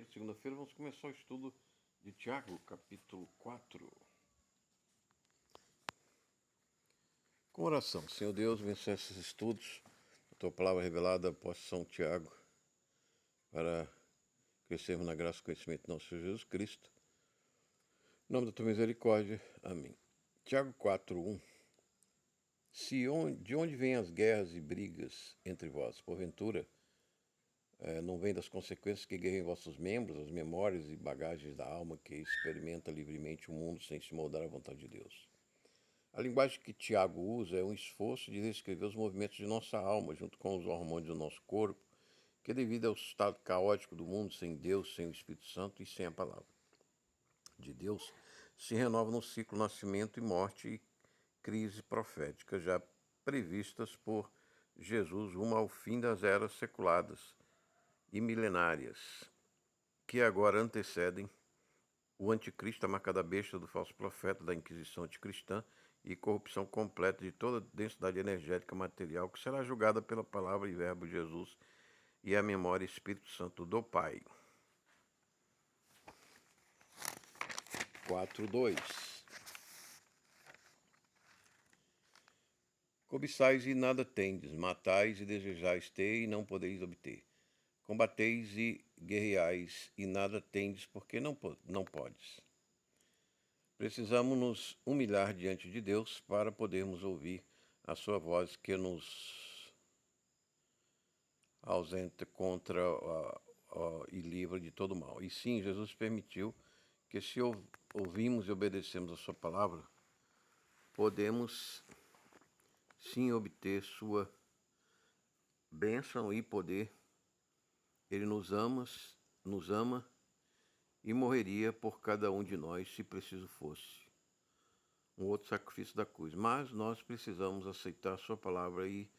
de segunda-feira, vamos começar o estudo de Tiago, capítulo 4. Com oração. Senhor Deus, vença esses estudos, a tua palavra revelada após São Tiago, para crescermos na graça e conhecimento do nosso Senhor Jesus Cristo. Em nome da tua misericórdia. Amém. Tiago 4:1. De onde vêm as guerras e brigas entre vós? Porventura, não vem das consequências que guerreiam vossos membros, as memórias e bagagens da alma que experimenta livremente o mundo sem se moldar à vontade de Deus. A linguagem que Tiago usa é um esforço de descrever os movimentos de nossa alma, junto com os hormônios do nosso corpo, que devido ao estado caótico do mundo, sem Deus, sem o Espírito Santo e sem a palavra de Deus, se renova no ciclo nascimento e morte e crise profética, já previstas por Jesus rumo ao fim das eras seculadas e milenárias, que agora antecedem o anticristo, a marca da besta, do falso profeta, da Inquisição anticristã e corrupção completa de toda a densidade energética material, que será julgada pela palavra e verbo de Jesus e a memória e Espírito Santo do Pai. 4:2. Cobiçais e nada tendes, matais e desejais ter e não podeis obter. Combateis e guerreais e nada tendes porque não podes. Precisamos nos humilhar diante de Deus para podermos ouvir a sua voz que nos ausenta contra e livra de todo mal. E sim, Jesus permitiu que se ouvimos e obedecemos a sua palavra, podemos sim obter sua bênção e poder. Ele nos ama e morreria por cada um de nós, se preciso fosse. Um outro sacrifício da cruz. Mas nós precisamos aceitar a sua palavra e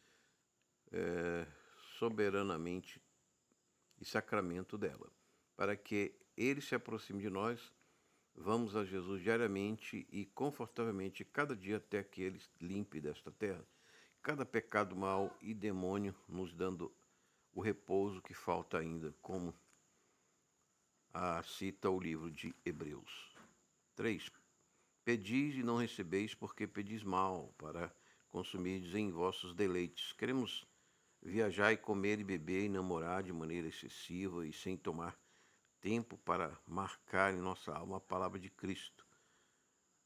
soberanamente e sacramento dela. Para que ele se aproxime de nós, vamos a Jesus diariamente e confortavelmente cada dia até que ele limpe desta terra cada pecado, mal e demônio, nos dando o repouso que falta ainda, como cita o livro de Hebreus. 3. Pedis e não recebeis, porque pedis mal, para consumirdes em vossos deleites. Queremos viajar e comer e beber e namorar de maneira excessiva e sem tomar tempo para marcar em nossa alma a palavra de Cristo.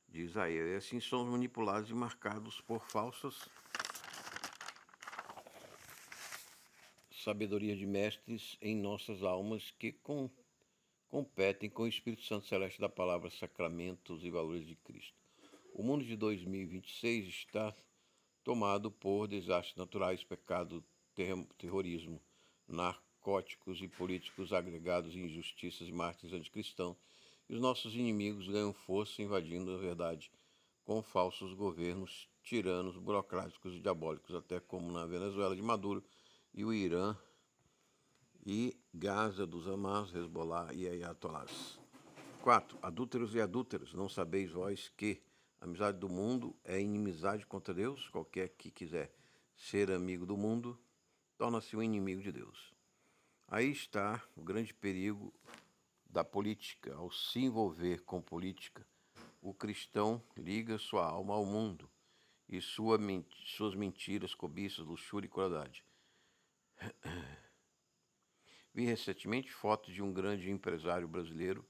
Diz aí, e assim somos manipulados e marcados por falsas sabedoria de mestres em nossas almas que competem com o Espírito Santo Celeste da palavra, sacramentos e valores de Cristo. O mundo de 2026 está tomado por desastres naturais, pecado, terrorismo, narcóticos e políticos agregados, injustiças e mártires anticristãos. E os nossos inimigos ganham força invadindo a verdade com falsos governos tiranos, burocráticos e diabólicos, até como na Venezuela de Maduro e o Irã e Gaza dos Hamas, Hezbollah e Ayatollahs. 4. Adúlteros e adúlteras, não sabeis vós que a amizade do mundo é inimizade contra Deus? Qualquer que quiser ser amigo do mundo, torna-se um inimigo de Deus. Aí está o grande perigo da política. Ao se envolver com política, o cristão liga sua alma ao mundo e suas mentiras, cobiças, luxúria e crueldade. Vi recentemente fotos de um grande empresário brasileiro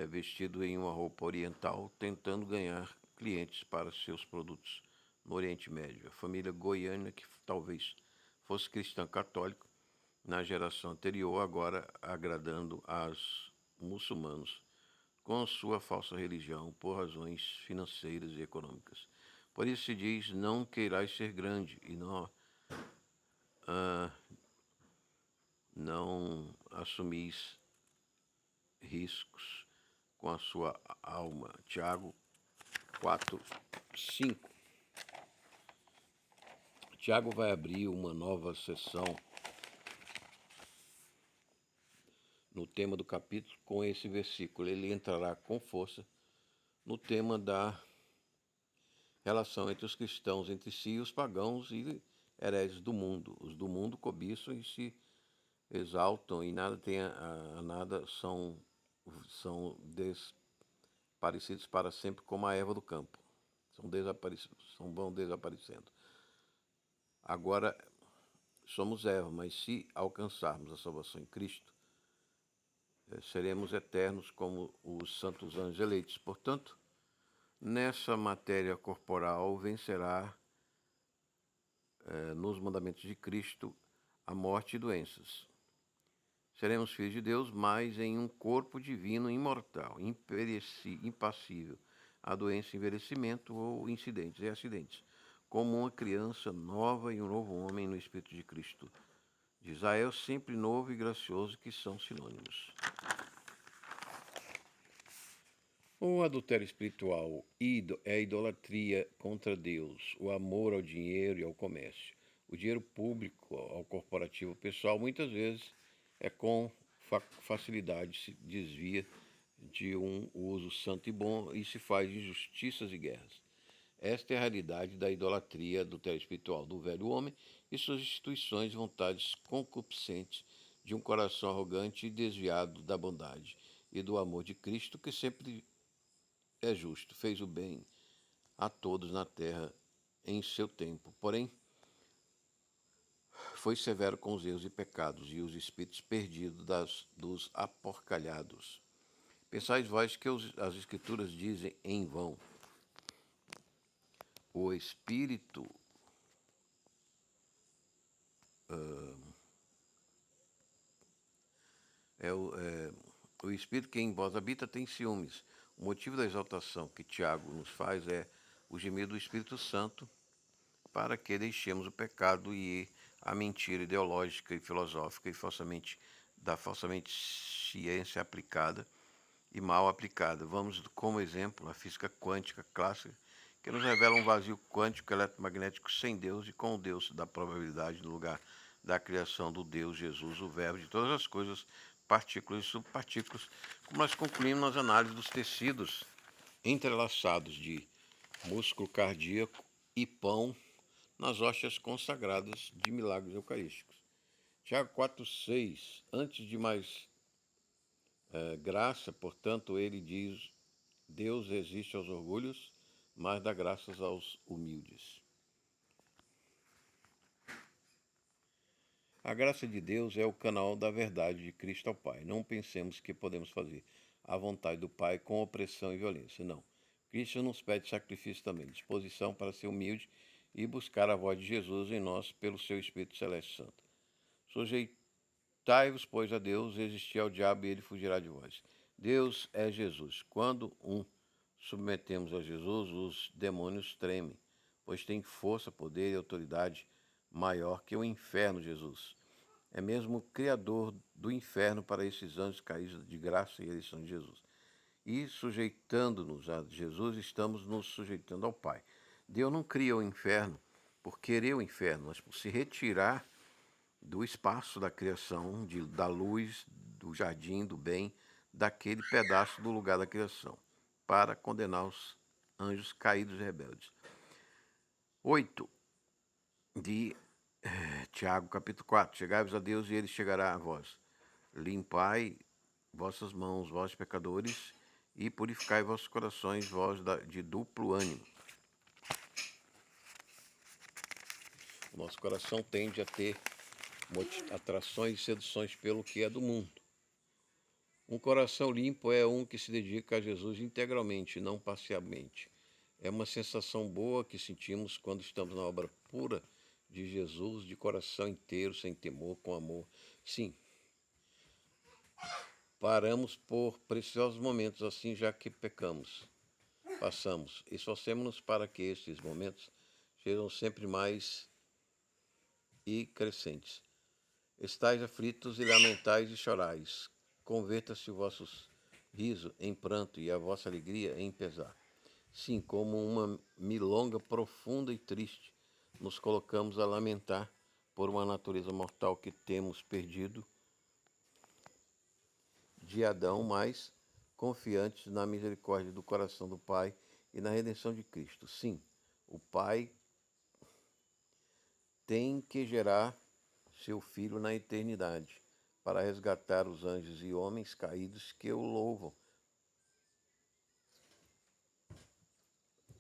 vestido em uma roupa oriental, tentando ganhar clientes para seus produtos no Oriente Médio. A família goiana, que talvez fosse cristã católica na geração anterior, agora agradando aos muçulmanos com sua falsa religião por razões financeiras e econômicas. Por isso se diz, não queirais ser grande e não assumis riscos com a sua alma. Tiago 4:5. Tiago vai abrir uma nova sessão no tema do capítulo com esse versículo. Ele entrará com força no tema da relação entre os cristãos entre si e os pagãos e hereges do mundo. Os do mundo cobiçam e se exaltam e nada tem a nada são parecidos para sempre como a erva do campo. Vão desaparecendo. Agora somos erva, mas se alcançarmos a salvação em Cristo, seremos eternos como os santos anjos eleitos. Portanto, nessa matéria corporal vencerá nos mandamentos de Cristo a morte e doenças. Seremos filhos de Deus, mas em um corpo divino imortal, impassível a doença, envelhecimento ou incidentes e acidentes, como uma criança nova e um novo homem no Espírito de Cristo. De Israel, sempre novo e gracioso, que são sinônimos. O adultério espiritual é a idolatria contra Deus, o amor ao dinheiro e ao comércio. O dinheiro público ao corporativo pessoal muitas vezes com facilidade se desvia de um uso santo e bom e se faz injustiças e guerras. Esta é a realidade da idolatria adultério espiritual do velho homem e suas instituições e vontades concupiscentes de um coração arrogante e desviado da bondade e do amor de Cristo, que sempre é justo, fez o bem a todos na terra em seu tempo. Porém, foi severo com os erros e pecados e os espíritos perdidos dos aporcalhados. Pensais vós que as Escrituras dizem em vão: o Espírito o Espírito que em vós habita tem ciúmes. O motivo da exaltação que Tiago nos faz é o gemido do Espírito Santo para que deixemos o pecado e a mentira ideológica e filosófica e falsamente ciência aplicada e mal aplicada. Vamos como exemplo a física quântica clássica, que nos revela um vazio quântico eletromagnético sem Deus e com o Deus da probabilidade no lugar da criação do Deus Jesus, o verbo de todas as coisas, partículas e subpartículas, como nós concluímos nas análises dos tecidos entrelaçados de músculo cardíaco e pão nas hóstias consagradas de milagres eucarísticos. Tiago 4,6. Antes de mais graça, portanto, ele diz: Deus resiste aos orgulhos, mas dá graças aos humildes. A graça de Deus é o canal da verdade de Cristo ao Pai. Não pensemos que podemos fazer a vontade do Pai com opressão e violência. Não. Cristo nos pede sacrifício também, disposição para ser humilde e buscar a voz de Jesus em nós pelo seu Espírito Celeste Santo. Sujeitai-vos, pois, a Deus, resistir ao diabo e ele fugirá de vós. Deus é Jesus. Quando submetemos a Jesus, os demônios tremem, pois tem força, poder e autoridade maior que o inferno. Jesus é mesmo o criador do inferno para esses anjos caídos de graça e eleição de Jesus. E sujeitando-nos a Jesus, estamos nos sujeitando ao Pai. Deus não cria o inferno por querer o inferno, mas por se retirar do espaço da criação, da luz, do jardim, do bem, daquele pedaço do lugar da criação, para condenar os anjos caídos e rebeldes. 8 de Tiago, capítulo 4. Chegai-vos a Deus e ele chegará a vós. Limpai vossas mãos, vós pecadores, e purificai vossos corações, vós de duplo ânimo. O nosso coração tende a ter atrações e seduções pelo que é do mundo. Um coração limpo é um que se dedica a Jesus integralmente, não parcialmente. É uma sensação boa que sentimos quando estamos na obra pura de Jesus, de coração inteiro, sem temor, com amor. Sim, paramos por preciosos momentos assim, já que passamos. Esforcemos-nos para que estes momentos sejam sempre mais e crescentes. Estais aflitos e lamentais e chorais. Converta-se o vosso riso em pranto e a vossa alegria em pesar. Sim, como uma milonga profunda e triste, nos colocamos a lamentar por uma natureza mortal que temos perdido de Adão, mas confiantes na misericórdia do coração do Pai e na redenção de Cristo. Sim, o Pai tem que gerar seu Filho na eternidade, para resgatar os anjos e homens caídos que o louvam.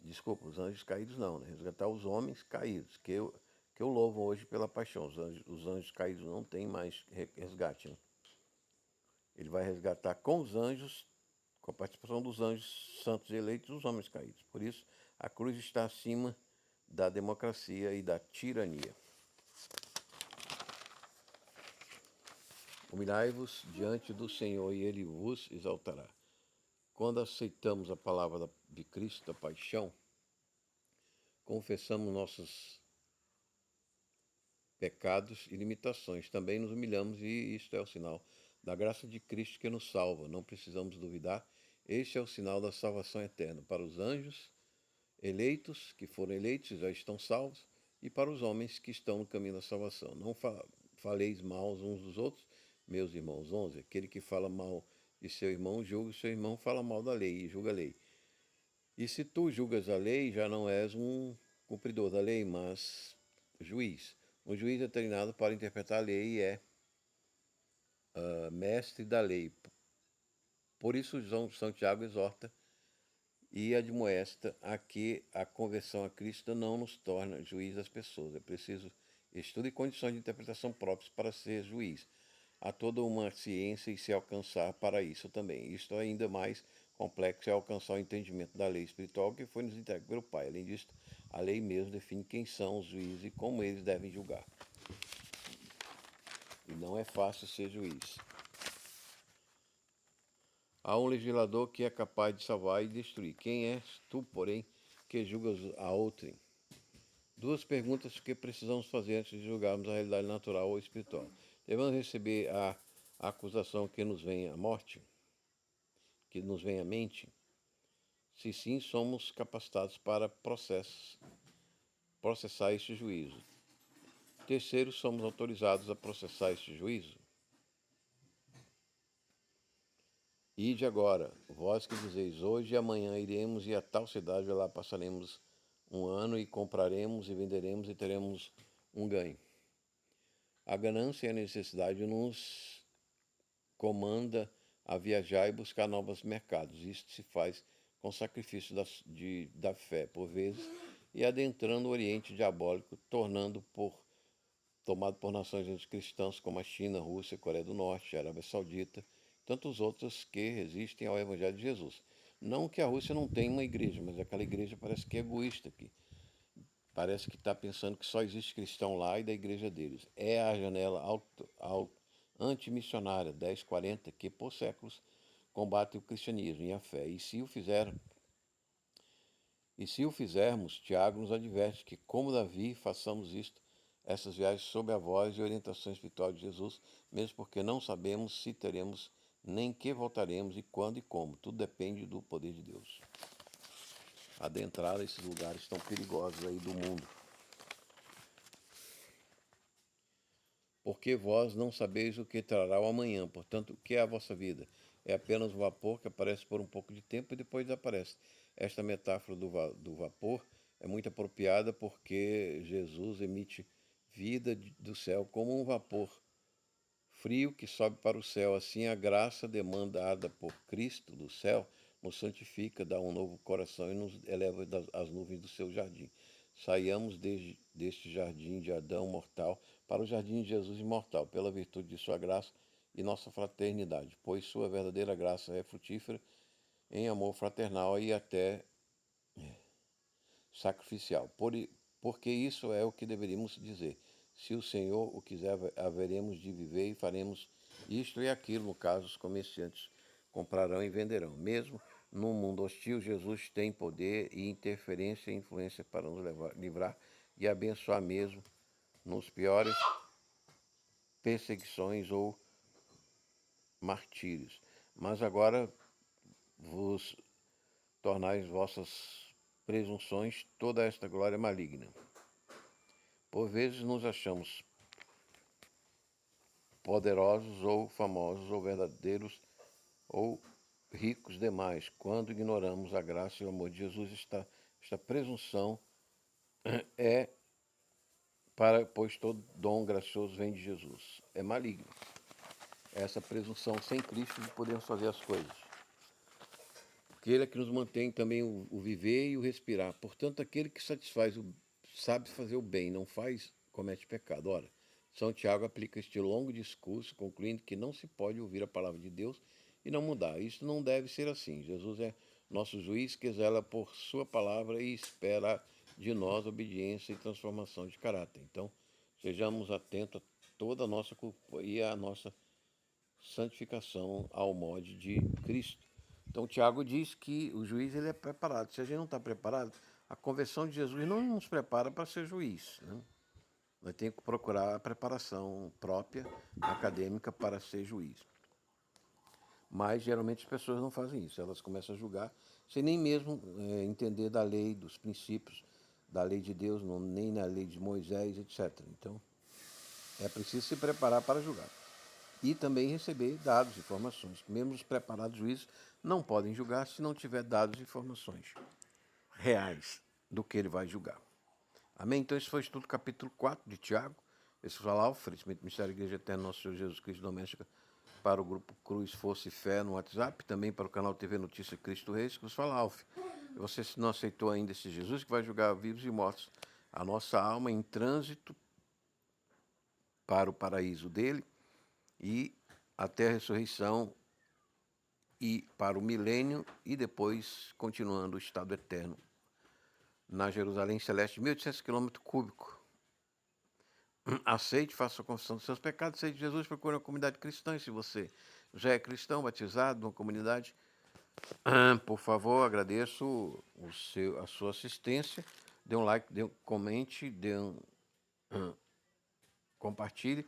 Desculpa, os anjos caídos não, né? Resgatar os homens caídos, que o louvam hoje pela paixão. Os anjos caídos não têm mais resgate, né? Ele vai resgatar com os anjos, com a participação dos anjos santos e eleitos, os homens caídos. Por isso, a cruz está acima da democracia e da tirania. Humilhai-vos diante do Senhor e Ele vos exaltará. Quando aceitamos a palavra de Cristo, da paixão, confessamos nossos pecados e limitações. Também nos humilhamos e isto é o sinal da graça de Cristo que nos salva. Não precisamos duvidar. Este é o sinal da salvação eterna. Para os anjos eleitos, que foram eleitos, já estão salvos, e para os homens que estão no caminho da salvação. Não faleis mal uns dos outros, meus irmãos. 11. Aquele que fala mal de seu irmão, julga o seu irmão, fala mal da lei e julga a lei. E se tu julgas a lei, já não és um cumpridor da lei, mas juiz. Um juiz é treinado para interpretar a lei e é mestre da lei. Por isso, São Tiago exorta e admoesta a que a conversão a Cristo não nos torna juiz das pessoas. É preciso estudo e condições de interpretação próprias para ser juiz. Há toda uma ciência e se alcançar para isso também. Isto ainda mais complexo é alcançar o entendimento da lei espiritual que foi nos entregue pelo Pai. Além disso, a lei mesmo define quem são os juízes e como eles devem julgar. E não é fácil ser juiz. Há um legislador que é capaz de salvar e destruir. Quem és tu, porém, que julgas a outrem? Duas perguntas que precisamos fazer antes de julgarmos a realidade natural ou espiritual. Devemos receber a acusação que nos vem à morte? Que nos vem à mente? Se sim, somos capacitados para processar este juízo. Terceiro, somos autorizados a processar este juízo? Ide agora, vós que dizeis, hoje e amanhã iremos e a tal cidade lá passaremos um ano e compraremos e venderemos e teremos um ganho. A ganância e a necessidade nos comanda a viajar e buscar novos mercados. Isto se faz com sacrifício da fé, por vezes, e adentrando o Oriente diabólico, tomado por nações anticristãs como a China, Rússia, Coreia do Norte, Arábia Saudita, tantos outros que resistem ao Evangelho de Jesus. Não que a Rússia não tenha uma igreja, mas aquela igreja parece que é egoísta aqui. Parece que está pensando que só existe cristão lá e da igreja deles. É a janela antimissionária 1040 que por séculos combate o cristianismo e a fé. E se o fizermos, Tiago nos adverte que, como Davi, façamos essas viagens sob a voz e orientação espiritual de Jesus, mesmo porque não sabemos se teremos, nem que voltaremos, e quando e como. Tudo depende do poder de Deus. Adentrar esses lugares tão perigosos aí do mundo. Porque vós não sabeis o que trará o amanhã, portanto, o que é a vossa vida? É apenas um vapor que aparece por um pouco de tempo e depois desaparece. Esta metáfora do vapor é muito apropriada porque Jesus emite vida do céu como um vapor frio que sobe para o céu. Assim, a graça demandada por Cristo do céu nos santifica, dá um novo coração e nos eleva às nuvens do seu jardim. Saiamos deste jardim de Adão mortal para o jardim de Jesus imortal, pela virtude de sua graça e nossa fraternidade, pois sua verdadeira graça é frutífera em amor fraternal e até sacrificial. Porque isso é o que deveríamos dizer. Se o Senhor o quiser, haveremos de viver e faremos isto e aquilo. No caso, os comerciantes comprarão e venderão. Mesmo num mundo hostil, Jesus tem poder e interferência e influência para nos livrar e abençoar mesmo nos piores perseguições ou martírios. Mas agora vos tornais vossas presunções toda esta glória maligna. Por vezes nos achamos poderosos ou famosos ou verdadeiros ou ricos demais, quando ignoramos a graça e o amor de Jesus. Esta presunção é pois todo dom gracioso vem de Jesus. É maligno. essa presunção sem Cristo de podermos fazer as coisas. Porque Ele é que nos mantém também o viver e o respirar. Portanto, aquele que sabe fazer o bem, não faz, comete pecado. Ora, São Tiago aplica este longo discurso, concluindo que não se pode ouvir a palavra de Deus e não mudar. Isso não deve ser assim. Jesus é nosso juiz que zela por sua palavra e espera de nós obediência e transformação de caráter. Então, sejamos atentos a toda a nossa culpa e a nossa santificação ao molde de Cristo. Então, Tiago diz que o juiz ele é preparado. Se a gente não está preparado, a conversão de Jesus não nos prepara para ser juiz, né? Nós temos que procurar a preparação própria, acadêmica, para ser juiz. Mas, geralmente, as pessoas não fazem isso. Elas começam a julgar sem nem mesmo entender da lei, dos princípios da lei de Deus, não, nem na lei de Moisés, etc. Então, é preciso se preparar para julgar. E também receber dados, informações. Mesmo os preparados juízes não podem julgar se não tiver dados e informações reais do que ele vai julgar. Amém? Então esse foi o estudo capítulo 4 de Tiago. Esse foi lá, oferecimento do Ministério da Igreja Eterna Nosso Senhor Jesus Cristo Doméstica para o grupo Cruz, Força e Fé no WhatsApp, também para o canal TV Notícia Cristo Reis, que vos fala, Alf. Você se não aceitou ainda esse Jesus que vai julgar vivos e mortos, a nossa alma em trânsito para o paraíso dele, e até a ressurreição e para o milênio e depois continuando o estado eterno na Jerusalém Celeste, 1.800 quilômetros cúbicos. Aceite, faça a confissão dos seus pecados, aceite Jesus, procure uma comunidade cristã. E se você já é cristão, batizado, numa comunidade, por favor, agradeço a sua assistência. Dê um like, comente, compartilhe.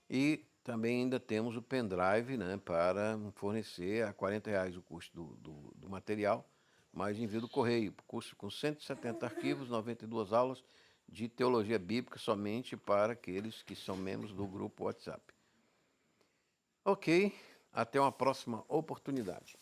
E também ainda temos o pendrive, né, para fornecer a R$ 40 o custo do material, mais envio do correio. Curso com 170 arquivos, 92 aulas de teologia bíblica somente para aqueles que são membros do grupo WhatsApp. Ok, até uma próxima oportunidade.